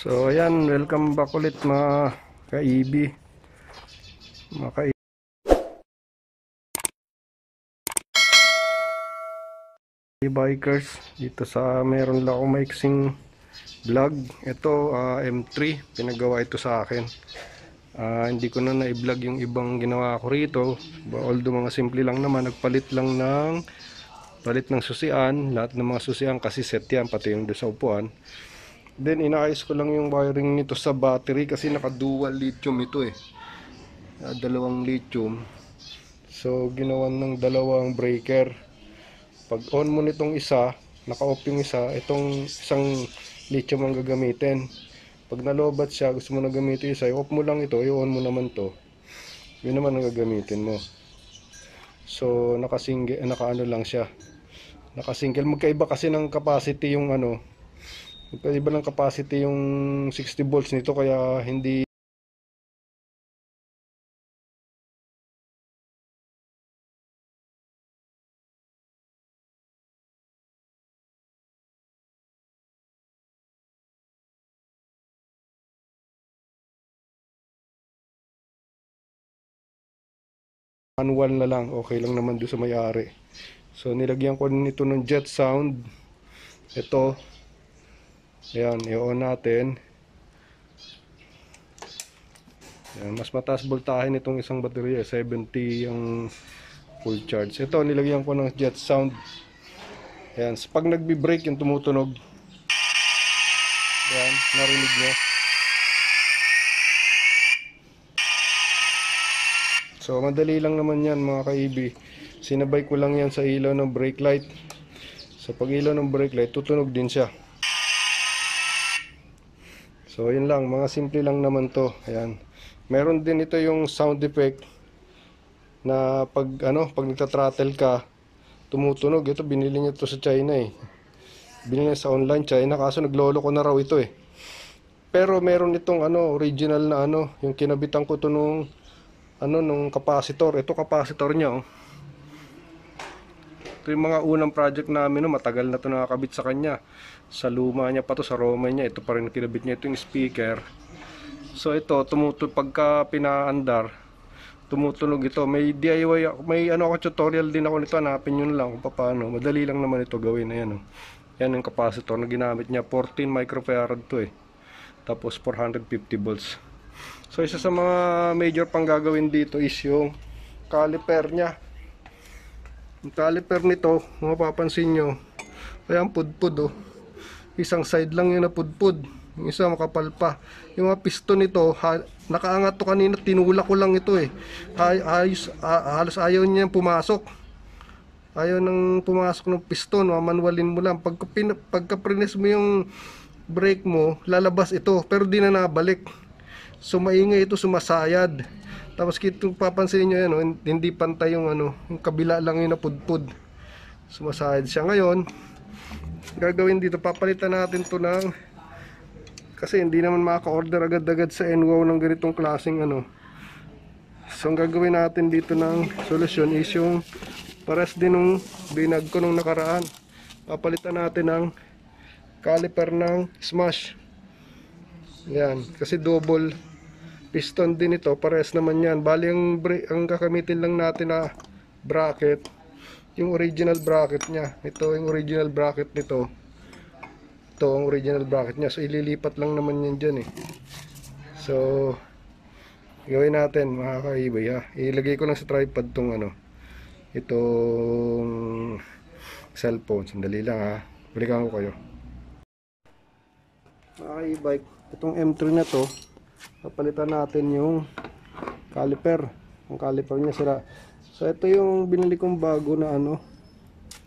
So ayan, welcome back ulit mga ka-EB, mga ka-bikers. Dito sa meron lang akong maiksing vlog. Ito M3, pinagawa ito sa akin. Hindi ko na na-vlog yung ibang ginawa ko rito, although mga simple lang naman. Nagpalit lang ng susian, lahat ng mga susian kasi set yan, pati yung doon sa upuan. Then inaayos ko lang yung wiring nito sa battery kasi naka dual lithium ito dalawang lithium. So ginawan ng dalawang breaker. Pag on mo nitong isa, naka off yung isa, itong isang lithium ang gagamitin. Pag nalobat siya, gusto mo na gamitin isa, i-off mo lang ito, i-on mo naman to, yun naman ang gagamitin mo. So naka-ano lang siya, naka-single. Magkaiba kasi ng capacity yung magkaiba ng capacity yung 60 volts nito, kaya hindi manual na lang, okay lang naman doon sa may-ari. So nilagyan ko nito ng jet sound. Ito, ayan, i-on natin. Ayan, mas mataas voltahe nitong isang baterya, 70 ang full charge. Ito, nilagyan ko ng jet sound. Ayan, so pag nagbi-brake yung tumutunog. Ayan, narinig nyo. So madali lang naman yan mga ka-EB. Sinabay ko lang yan sa ilaw ng brake light. So pag ilaw ng brake light, tutunog din siya. So yun lang, mga simple lang naman to. Ayan. Meron din ito yung sound effect na pag nagta-throttle ka, tumutunog. Ito binili niya to sa China Binili niya sa online China, kaso naglolo ko na raw ito Pero meron itong original na yung kinabitan ko to nung capacitor. Ito capacitor niya Ito yung mga unang project namin matagal na to nakakabit sa kanya. Sa luma niya pa to, sa Roma niya. Ito pa rin kinabit niya, ito yung speaker. So ito, pagka pinaandar, tumutunog ito. May DIY, may ako tutorial din ako nito, hanapin nyo lang kung paano. Madali lang naman ito gawin. Ayan Yan yung capacitor na ginamit niya, 14 microfarad to Tapos 450 volts. So isa sa mga major pang gagawin dito is yung caliper niya. Yung caliper nito, mapapansin nyo, ayan, pudpud Isang side lang yung napudpud, yung isa makapal pa. Yung mga piston nito, nakaangat to kanina, tinulak ko lang ito halos ayaw niya pumasok. Ayaw nang pumasok ng piston, manualin mo lang. Pagka prines mo yung brake mo, lalabas ito, pero di na nabalik. So maingay ito, sumasayad. Tapos kung papansin niyo yan, hindi pantay yung yung kabila lang yung napudpud. Sumasayad siya. Ngayon, gagawin dito, papalitan natin to kasi hindi naman maka-order agad-agad sa NWOW ng ganitong klaseng So ang gagawin natin dito ng solusyon is yung pares din nung binag ko nung nakaraan. Papalitan natin ng caliper ng Smash. Yan, kasi double piston din ito, pares naman yan. Bali ang gagamitin lang natin na bracket, yung original bracket niya. Ito yung original bracket nito. Ito ang original bracket niya. So ililipat lang naman yan dyan So gawin natin mga ka-EB ilagay ko lang sa tripod tong itong cellphone. Sandali lang balikan ko kayo. Mga ka-e-bike, itong M3 na to, papalitan natin yung caliper. Ang caliper niya sira. So ito yung binili kong bago na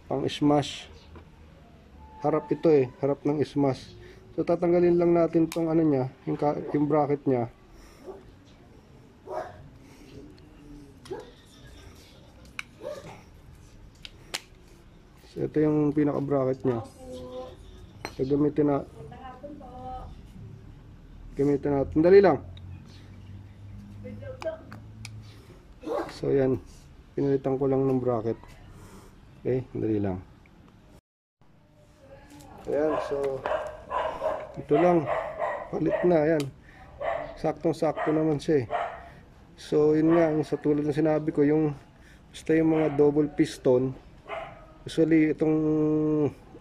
pang Smash. Harap ito harap ng Smash. So tatanggalin lang natin tong niya, yung bracket niya. So ito yung pinaka bracket niya. So gamitin natin. Dali lang. So yan, pinalitan ko lang ng bracket. Okay, dali lang. Ayan, so ito lang. palit na yan. Saktong-sakto naman siya eh. So yun nga, sa tulad ng sinabi ko, yung basta yung mga double piston, usually itong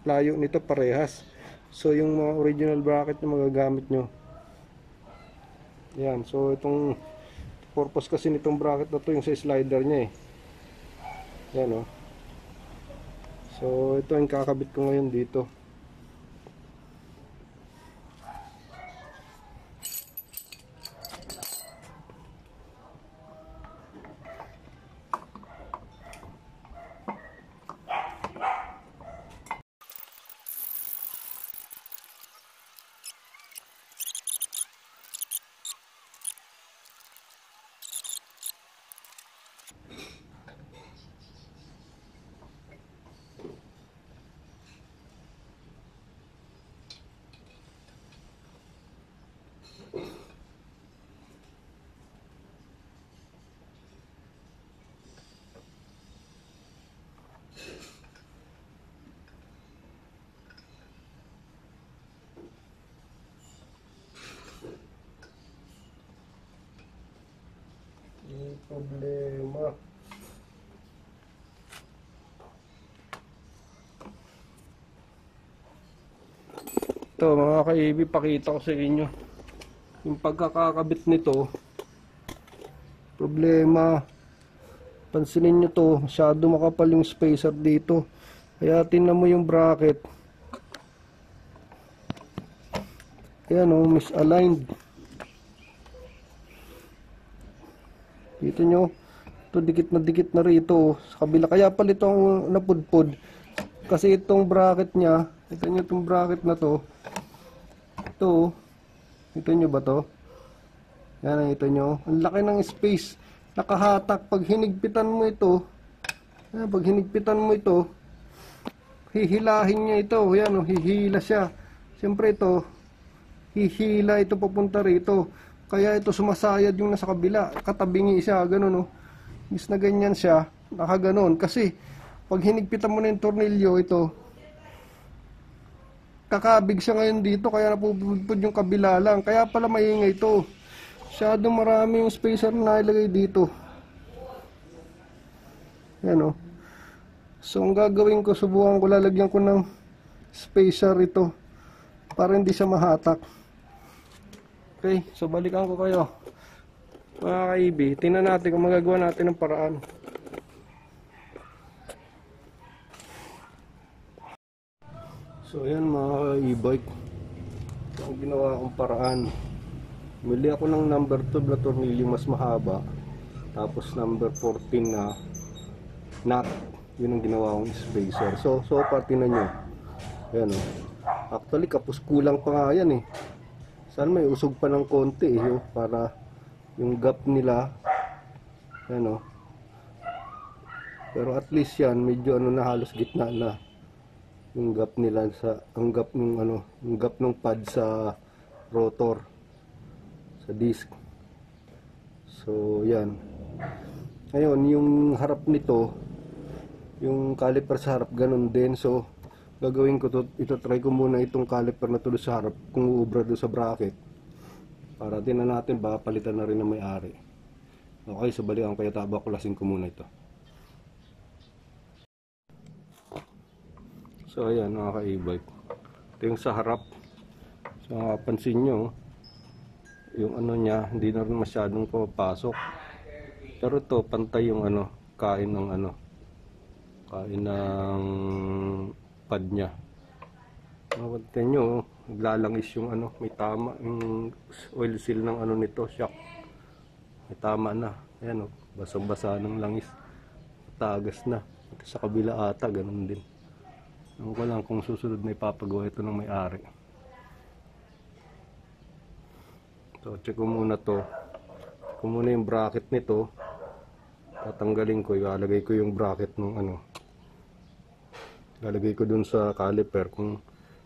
layo nito parehas. So yung mga original bracket na magagamit nyo, yan. So itong purpose kasi nitong bracket na to yung sa slider nya eh. Yan o. So ito yung kakabit ko ngayon dito. Problema. Ito mga kaibi, pakita ko sa inyo yung pagkakakabit nito. Problema, pansinin nyo to, masyado makapal yung spacer dito, kaya tingnan mo yung bracket, ayan o, misaligned. Dito nyo, ito dikit na rito sa kabila, kaya pala itong napudpod kasi itong bracket nya, ito nyo itong bracket na to, ito nyo ba to? Yan, ito nyo, ang laki ng space, nakahatak. Pag hinigpitan mo ito, hihilahin niya ito, yan o, hihila siya. Siyempre ito, hihila ito papunta rito, kaya ito sumasayad yung nasa kabila, katabingi siya, ganun o. Bis na ganyan siya, nakaganon. Kasi, pag hinigpitan mo na yung tornilyo, ito, kakabig siya ngayon dito, kaya napupudpud yung kabila lang. Kaya pala maingay ito. Masyadong marami yung spacer na ilagay dito. Yan o. So, ang gagawin ko, subukan ko, lalagyan ko ng spacer ito para hindi siya mahatak. Okay, so balikan ko kayo. Mga kaibi, tingnan natin kung magagawa natin ng paraan. So, yan mga e-bike. Ito ang ginawa kong paraan. Mili ako ng number 2 na tornilyo mas mahaba, tapos number 14 na nut. Yun ang ginawa kong spacer. So far tinan nyo, yan o. Actually kapos kulang pa nga yan eh. Saan may usog pa ng konti eh, para yung gap nila, yan o. Pero at least yan medyo ano na, halos gitna na yung gap nila sa, ang gap ng ano, yung gap ng pad sa rotor, disk. So yan. Ngayon yung harap nito, yung caliper sa harap ganun din. So gagawin ko to, ito try ko muna itong caliper na tulo sa harap kung uubra doon sa bracket, para tingnan natin ba palitan na rin ng may-ari. Okay, so balikan ko, kaya baklasin ko muna ito. So ayan mga ka-e-bike, ito yung sa harap. So pansin nyo yung ano niya, hindi na rin masyadong papasok. Pero ito, pantay yung ano, kain ng pad niya. Mapansin nyo, naglalangis yung ano, may tama yung oil seal ng ano nito, shock. May tama na. Ayan o, basang-basa ng langis. Tagas na. Ito sa kabila ata, ganun din. Ewan ko lang kung susunod na ipapagawa ito ng may-ari. So check ko muna to. Check ko muna yung bracket nito. Tatanggalin ko, ilalagay ko yung bracket ng ano. Ilalagay ko dun sa caliper kung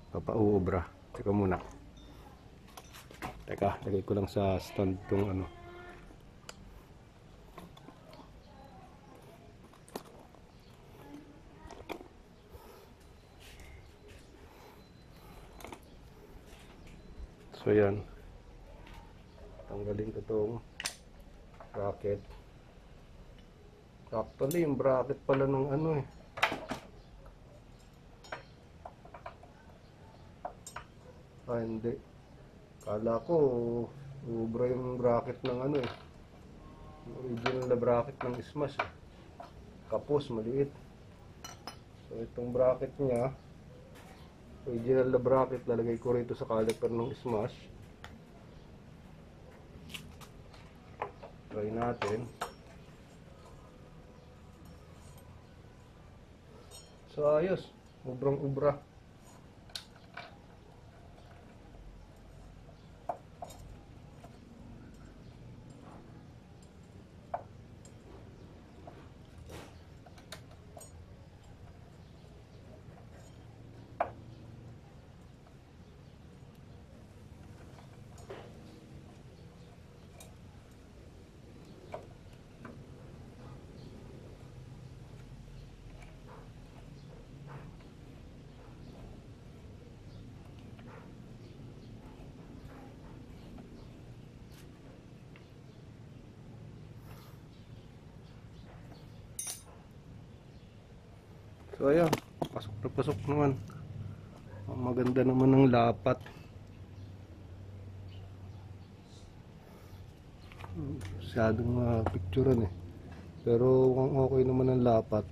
papauubra. Check ko muna. Teka, lagay ko lang sa stand tong ano. So yan. Tanggalin ko itong bracket. Actually, yung bracket pala ng ano eh. Hindi. Kala ko, ubra yung bracket ng ano eh. Yung original na bracket ng Smash eh. Kapos, maliit. So, itong bracket niya, original na bracket, lalagay ko rito sa caliper ng Smash. Try natin. So, ayos. Ubrang-ubra. So ayan, pasok na pasok naman. Ang maganda naman ng lapat. Masyadong picturean eh. Pero kung okay naman ang lapat.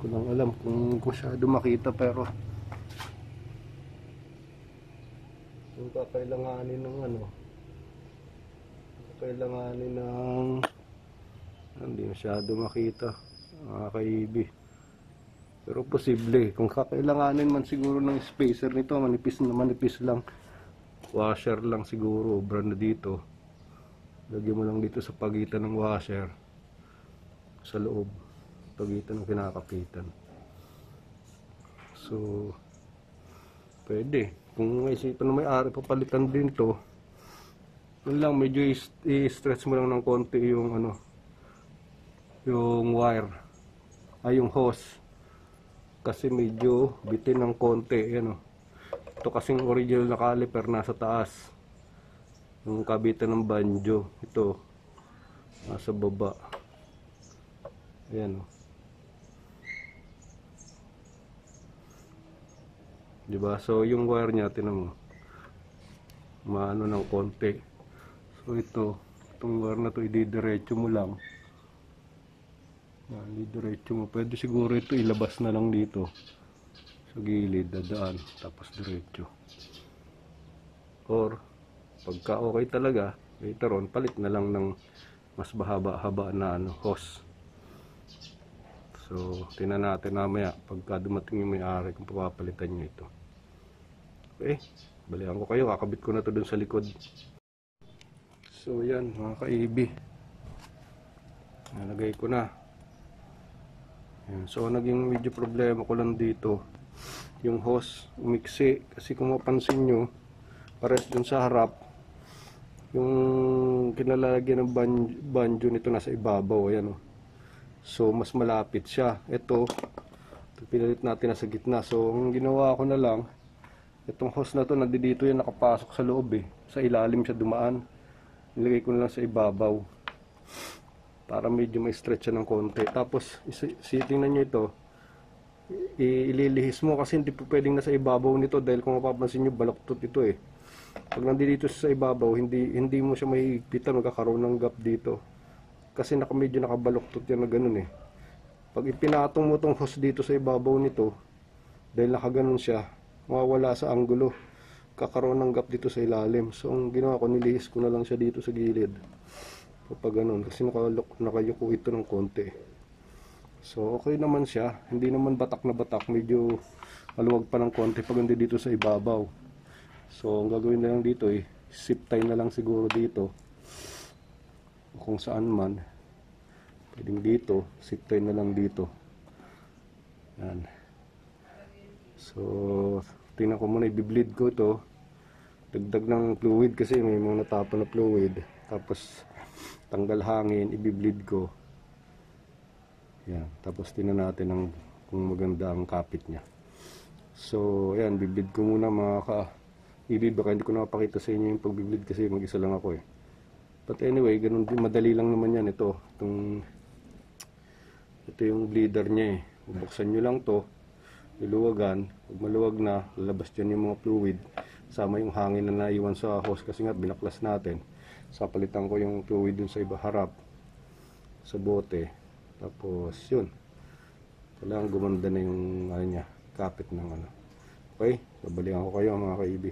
Ko lang alam kung masyado makita, pero kung kakailanganin ng ano, kakailanganin ng hindi masyado makita mga kaibi, pero posible kung kakailanganin man siguro ng spacer nito, manipis na manipis lang, washer lang siguro, brand na dito, lagyan mo lang dito sa pagitan ng washer sa loob, pagitan ng kinakapitan. So pwede kung may isipan na may-ari papalitan din to. Yun lang, medyo i-stretch mo lang ng konti yung ano, yung wire, yung hose, kasi medyo bitin ng konti yan, ito kasing original na caliper nasa taas, yung kabitan ng banjo, ito nasa baba, ayan. Diba? So yung wire niya, tinan mo, maano ng konti. So itong wire na to, ididiretso mo lang. Ididiretso mo. Pwede siguro ito ilabas na lang dito sa gilid, dadaan, tapos diretso. Or pagka okay talaga, later on, palit na lang ng mas bahaba-haba na hose. So tingnan natin mamaya pagka dumating yung may-ari kung papalitan nyo ito. Okay, balikan ko kayo, kakabit ko na to dun sa likod. So yan mga kaibi, nalagay ko na yan. So naging medyo problema ko lang dito yung hose, umiksi, kasi kung mapansin nyo, pares dun sa harap, yung kinalalagyan ng banjo nito nasa ibabaw, ayan. So mas malapit siya. Ito pinalit natin nasa gitna. So ang ginawa ko na lang, itong hose na to, nandito yan, nakapasok sa loob eh. Sa ilalim siya dumaan. Nilagay ko na lang sa ibabaw para medyo may stretch siya ng konti. Tapos tingnan nyo ito, ililihis mo kasi hindi po pwedeng nasa ibabaw nito, dahil kung mapapansin nyo, balaktot ito eh. Pag nandito sa ibabaw, hindi mo siya mahigpitan, magkakaroon ng gap dito. Kasi medyo nakabaluktot yan na ganun eh. Pag ipinatong mo tong hose dito sa ibabaw nito, dahil nakaganon siya, mawawala sa anggulo, kakaroon ng gap dito sa ilalim. So ang ginawa ko, nilihis ko na lang siya dito sa gilid kapag ganun, kasi nakayuko ito ng konti. So okay naman siya, hindi naman batak na batak, medyo maluwag pa ng konti pag hindi dito sa ibabaw. So ang gagawin na lang dito zip tie na lang siguro dito, kung saan man pwedeng dito, zip tie na lang dito. Yan. So tingnan ko muna, i-bleed ko ito, dagdag ng fluid kasi may mga natapon na fluid, tapos tanggal hangin, i-bleed ko. Yan. Tapos tingnan natin kung maganda ang kapit niya. So, ayan, bibleed ko muna mga ka-ibig. Baka hindi ko napakita sa inyo yung pagbibleed kasi mag-isa lang ako eh. But anyway, ganun din, madali lang naman yan. Ito yung bleeder niya eh. Bubuksan nyo lang to, iluwagan. Pag maluwag na, lalabas dyan yung mga fluid. Sama yung hangin na naiwan sa hose kasi nga binaklas natin. Sapalitan ko yung fluid dun sa iba harap, sa bote. Tapos yun, kailangan gumanda na yung ano niya, kapit ng ano. Okay, babalikan ko kayo mga kaibi.